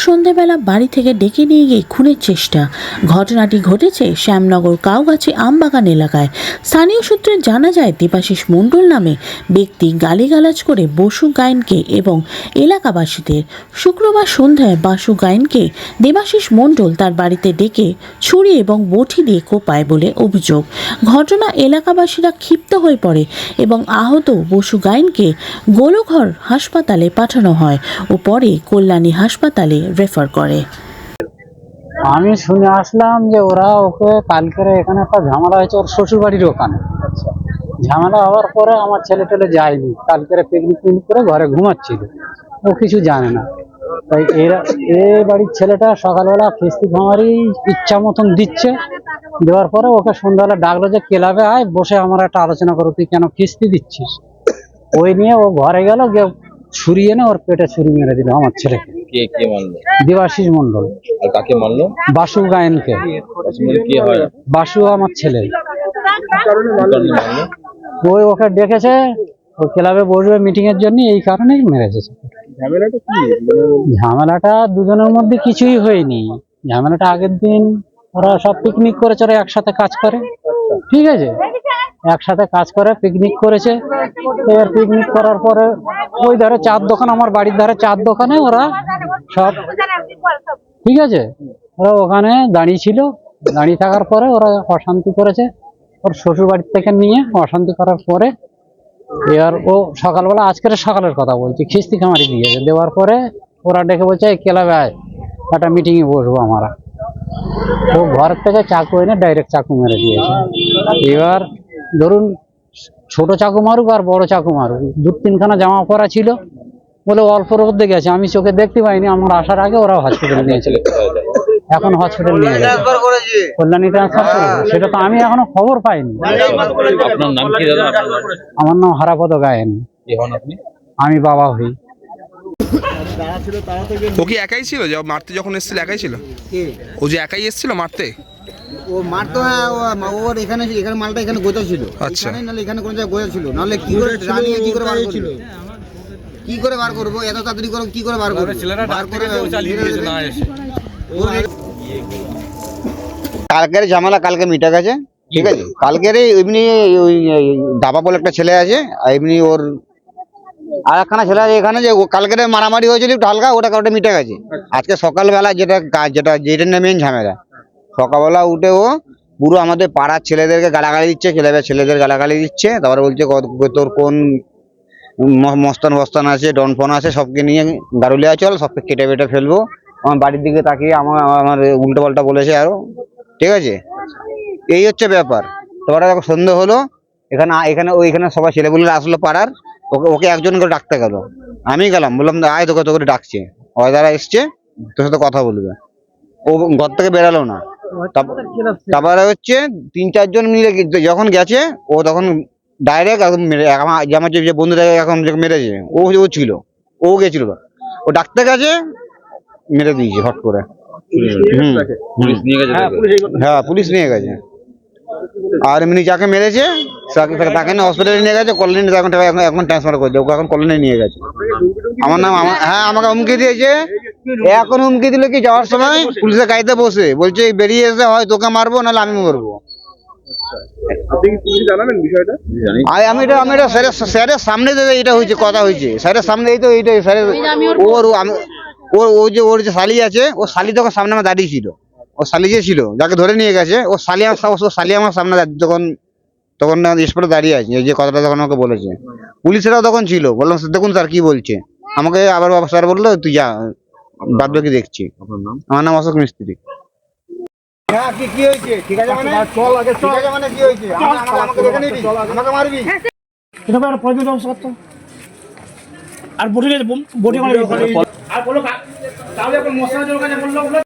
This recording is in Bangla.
সন্ধ্যাবেলা বাড়ি থেকে ডেকে নিয়ে গিয়ে খুনের চেষ্টা। ঘটনাটি ঘটেছে শ্যামনগর কাউগাছি আমবাগান এলাকায়। স্থানীয় সূত্রে জানা যায়, দেবাশিস মণ্ডল নামে ব্যক্তি গালিগালাজ করে বসু গায়েনকে এবং এলাকাবাসীদের। শুক্রবার সন্ধ্যায় বাসু গায়েনকে দেবাশিস মণ্ডল তার বাড়িতে ডেকে ছুরি এবং বটি দিয়ে কোপায় বলে অভিযোগ। ঘটনা এলাকাবাসীরা ক্ষিপ্ত হয়ে পড়ে এবং আহত বসু গায়েনকে গোলঘর হাসপাতালে পাঠানো হয় ও পরে কল্যাণী হাসপাতালে রেফার করে। আমি শুনে আসলাম যে ওরা ওকে কালকের এখানে একটা ঝামেলা হয়েছে ওর শ্বশুর বাড়ির ওখানে। ঝামেলা হওয়ার পরে আমার ছেলে টেলে যায়নি, কালকের পিকনিক করে ঘরে ঘুমাচ্ছিল, ও কিছু জানে না। তাই এ বাড়ির ছেলেটা সকালবেলা কিস্তি খামারি ইচ্ছা মতন দিচ্ছে, দেওয়ার পরে ওকে সন্ধ্যাবেলা ডাকলো যে ক্লাবে আয়, বসে আমরা একটা আলোচনা করো, তুই কেন কিস্তি দিচ্ছিস। ওই নিয়ে ও ঘরে গেল, গিয়ে ছুরি এনে ওর পেটে ছুরি মেরে দিল আমার ছেলেকে। কে মারলো? দেবাশিস মণ্ডল। আর কাকে মারলো? বাসু গায়েনকে। কি হয়? বাসু আমার ছেলে। মারলো? ওই ওকে ডেকেছে, ও ক্লাবে বসবে মিটিং এর জন্য, এই কারণেই মেরেছে। ঝামেলাটা কি? ঝামেলাটা দুজনের মধ্যে কিছুই হয়নি। ঝামেলাটা আগের দিন ওরা সব পিকনিক করেছে, ওরা একসাথে কাজ করে, ঠিক আছে, একসাথে কাজ করে পিকনিক করেছে। এবার পিকনিক করার পরে ওই ধারে চার দোকান, আমার বাড়ির ধারে চার দোকানে ওরা সব, ঠিক আছে, ওরা ওখানে দাঁড়িয়ে ছিল। দাঁড়িয়ে থাকার পরে ওরা অশান্তি করেছে, ওর শ্বশুর বাড়ির থেকে নিয়ে অশান্তি করার পরে এবার ও সকালবেলা, আজকের সকালের কথা বলছি, খিস্তি খামারি দিয়েছে। দেওয়ার পরে ওরা ডেকে বলছে এই ক্লাবে আয়, একটা মিটিংয়ে বসবো আমরা। ও ঘর থেকে চাকু এনে ডাইরেক্ট চাকু মেরে দিয়েছে। এবার ধরুন ছোট চাকু মারুক আর বড় চাকু মারুক, দু তিনখানা জামা পরা ছিল বলে অল্প রোদে গেছে, আমি চোখে দেখতে পাইনি। আমার আসার আগে ওরা হসপিটালে নিয়েছিল, এখন হসপিটাল নিয়ে গেছে, কল্যাণী ট্রান্সফার করেছে। সেটা তো আমি এখনো খবর পাইনি। আপনার নাম কি দাদা? আমার নাম হরাপদ গায়েন। আমি বাবা হই। ও কি একাই ছিল যে মারতে যখন এসেছিল? একাই ছিল ও, যে একাই এসেছিল মারতে? ও মারতো, হ্যাঁ, ওর এখানে মালটা এখানে গোজা ছিল। আচ্ছা, নাহলে এখানে কোনো জায়গায় গোজা ছিল, নাহলে কি করে রানিয়ে কি করে বার ছিল, কি করে বার করবো এত তাড়াতাড়ি করে, কি করে বার করবো? বার করে না এসে কালকের ঝামেলা কালকে মিটে গেছে, ঠিক আছে। কালকের এমনি ওই দাবা বলে একটা ছেলে আছে, এমনি ওর আর একখানা ছেলে আছে এখানে, যে কালকের মারামারি হয়েছিল একটু হালকা, ওটা মিটে গেছে। আজকে সকালবেলা যেটা মেন ঝামেলা, সকালবেলা উঠে ও পুরো আমাদের পাড়ার ছেলেদেরকে গালাগালি দিচ্ছে, ছেলেদের গালাগালি দিচ্ছে। তারপরে বলছে তোর কোন মস্তান আছে, ডন ফোন আছে, সবকে নিয়ে গারুলিয়া চল, সবকে কেটে বেটে ফেলবো। আমার বাড়ির দিকে তাকিয়ে আমার উল্টো পাল্টা বলেছে আরো, ঠিক আছে। এই হচ্ছে ব্যাপার। তারপরে সন্ধ্যে হলো, ওইখানে সবাই ছেলেগুলো আসলো পাড়ার, ওকে একজন করে ডাকতে গেল। আমি গেলাম, বললাম আয়, তোকে ডাকছে, ওই দ্বারা এসছে, তোর সাথে কথা বলবে। ও ঘর থেকে বেরালো না। তারপরে হচ্ছে 3-4 জন মিলে যখন গেছে, ও তখন ডাইরেক্ট একদম আমার যে বন্ধুটাকে এখন মেরেছে, ও ছিল, ও গেছিল, ও ডাকতে গেছে, মেরে দিয়েছে হট করে। হ্যাঁ, পুলিশ নিয়ে গেছে। আর এমনি যাকে মেরেছে তাকে না হসপিটালে নিয়ে গেছে, কলোনি এখন ট্রান্সফার করেছে, ওকে এখন কলোনি নিয়ে গেছে। আমার নাম, হ্যাঁ, আমাকে হুমকি দিয়েছে। এখন হুমকি দিল কি, যাওয়ার সময় পুলিশের গাড়িতে বসে বলছে বেরিয়ে এসে হয় তোকে মারবো, নাহলে আমি মরবো। আমি এটা স্যারের সামনে এটা হয়েছে, কথা হয়েছে স্যারের সামনে। এই তো এইটাই স্যারের, ওর যে শালি আছে, ও শালি তখন সামনে আমার দাঁড়িয়ে ছিল। ও শালি যে ছিল, যাকে ধরে নিয়ে গেছে, ও শালি আমার সামনে তখন স্পটে দাঁড়িয়ে আছে, যে কথাটা তখন আমাকে বলেছে। পুলিশেরাও তখন ছিল। বললাম দেখুন স্যার কি বলছে, আমাকে আবার স্যার বললো তুই যা, বাদ বাকি দেখছি। আমার নাম অশোক মিস্ত্রি। কি হয়েছে? ঠিক আছে মানে চল আগে, চল আগে মানে কি হয়েছে? আমাকে দেখে নিবি, আমাকে মারবি। এটা একটা প্রয়োজন সত্য। আর বটি মানে আর বলো তাহলে এখন মশলা জল কাছে বললো বলে